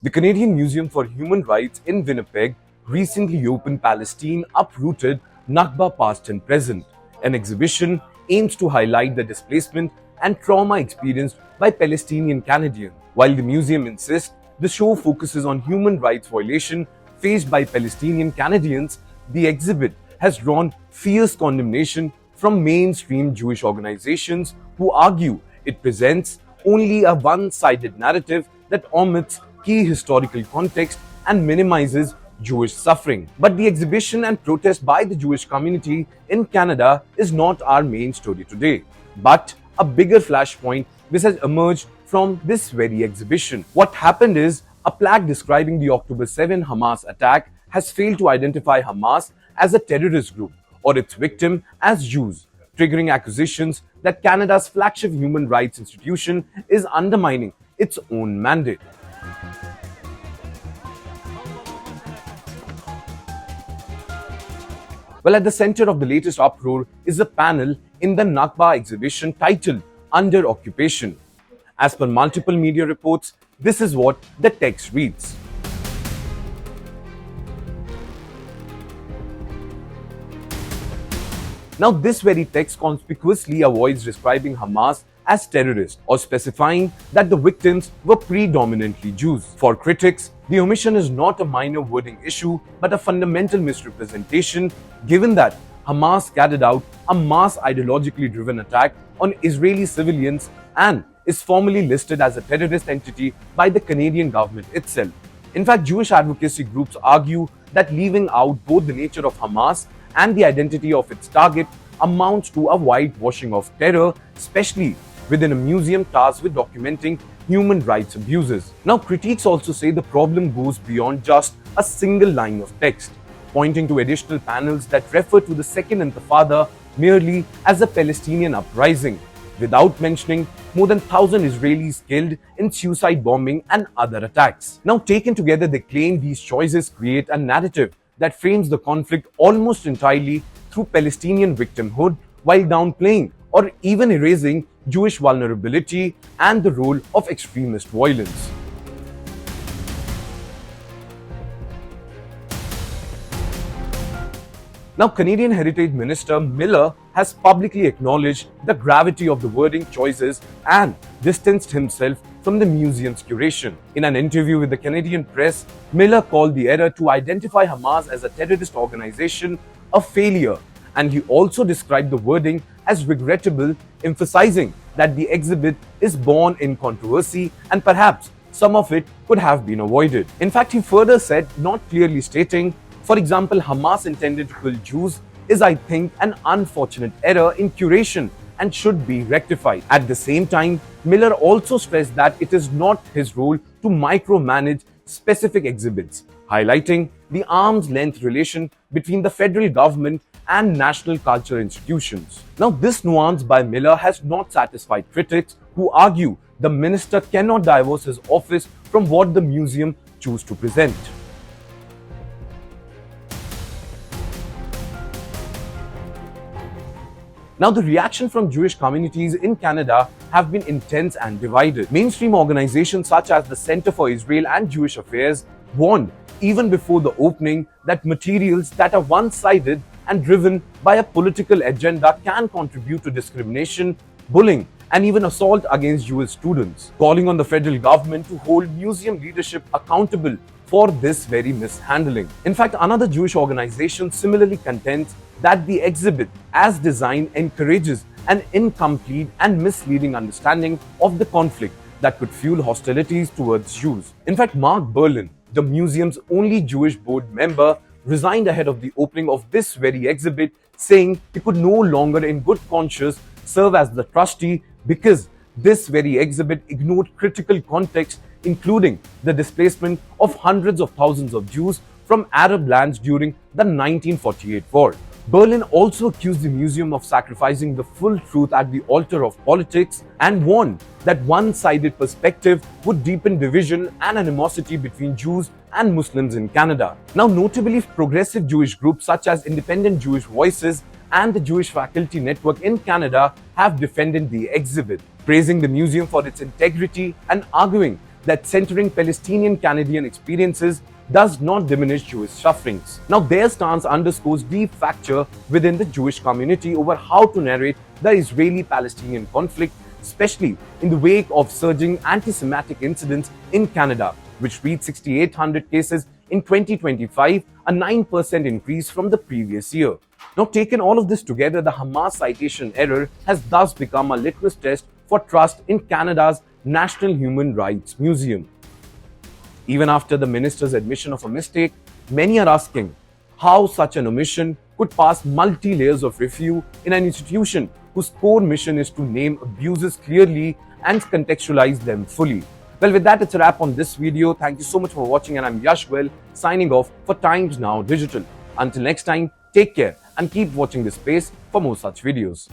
The Canadian Museum for Human Rights in Winnipeg recently opened Palestine Uprooted, Nakba Past and Present. An exhibition aims to highlight the displacement and trauma experienced by Palestinian Canadians. While the museum insists the show focuses on human rights violation faced by Palestinian Canadians, the exhibit has drawn fierce condemnation from mainstream Jewish organizations who argue it presents only a one-sided narrative that omits key historical context and minimizes Jewish suffering. But the exhibition and protest by the Jewish community in Canada is not our main story today, but a bigger flashpoint which has emerged from this very exhibition. What happened is a plaque describing the October 7 Hamas attack has failed to identify Hamas as a terrorist group or its victim as Jews, triggering accusations that Canada's flagship human rights institution is undermining its own mandate. Well, at the center of the latest uproar is a panel in the Nakba exhibition titled Under Occupation. As per multiple media reports, this is what the text reads. Now, this very text conspicuously avoids describing Hamas as terrorists or specifying that the victims were predominantly Jews. For critics, the omission is not a minor wording issue but a fundamental misrepresentation, given that Hamas carried out a mass ideologically driven attack on Israeli civilians and is formally listed as a terrorist entity by the Canadian government itself. In fact, Jewish advocacy groups argue that leaving out both the nature of Hamas and the identity of its target amounts to a whitewashing of terror, especially within a museum tasked with documenting human rights abuses. Now, critiques also say the problem goes beyond just a single line of text, pointing to additional panels that refer to the Second Intifada merely as a Palestinian uprising, without mentioning more than 1,000 Israelis killed in suicide bombing and other attacks. Now, taken together, they claim these choices create a narrative that frames the conflict almost entirely through Palestinian victimhood, while downplaying or even erasing Jewish vulnerability and the role of extremist violence. Now, Canadian Heritage Minister Miller has publicly acknowledged the gravity of the wording choices and distanced himself from the museum's curation. In an interview with the Canadian press, Miller called the error to identify Hamas as a terrorist organization a failure, and he also described the wording as regrettable, emphasizing that the exhibit is born in controversy and perhaps some of it could have been avoided. In fact, he further said, not clearly stating, for example, Hamas intended to kill Jews is, I think, an unfortunate error in curation and should be rectified. At the same time, Miller also stressed that it is not his role to micromanage specific exhibits, highlighting the arm's length relation between the federal government and national culture institutions. Now, this nuance by Miller has not satisfied critics who argue the minister cannot divorce his office from what the museum chooses to present. Now, the reaction from Jewish communities in Canada have been intense and divided. Mainstream organizations such as the Center for Israel and Jewish Affairs warned even before the opening that materials that are one-sided and driven by a political agenda can contribute to discrimination, bullying, and even assault against Jewish students, calling on the federal government to hold museum leadership accountable for this very mishandling. In fact, another Jewish organization similarly contends that the exhibit, as designed, encourages an incomplete and misleading understanding of the conflict that could fuel hostilities towards Jews. In fact, Mark Berlin, the museum's only Jewish board member, resigned ahead of the opening of this very exhibit, saying he could no longer in good conscience serve as the trustee because this very exhibit ignored critical context, including the displacement of hundreds of thousands of Jews from Arab lands during the 1948 war. Berlin also accused the museum of sacrificing the full truth at the altar of politics and warned that one-sided perspective would deepen division and animosity between Jews and Muslims in Canada. Now, notably, progressive Jewish groups such as Independent Jewish Voices and the Jewish Faculty Network in Canada have defended the exhibit, praising the museum for its integrity and arguing that centering Palestinian Canadian experiences does not diminish Jewish sufferings. Now, their stance underscores deep fracture within the Jewish community over how to narrate the Israeli-Palestinian conflict, especially in the wake of surging anti-Semitic incidents in Canada, which reached 6,800 cases in 2025, a 9% increase from the previous year. Now, taken all of this together, the Hamas citation error has thus become a litmus test for trust in Canada's National Human Rights Museum. Even after the minister's admission of a mistake, many are asking how such an omission could pass multi-layers of review in an institution whose core mission is to name abuses clearly and contextualize them fully. Well, with that, it's a wrap on this video. Thank you so much for watching, and I'm Yash Goyal signing off for Times Now Digital. Until next time, take care and keep watching this space for more such videos.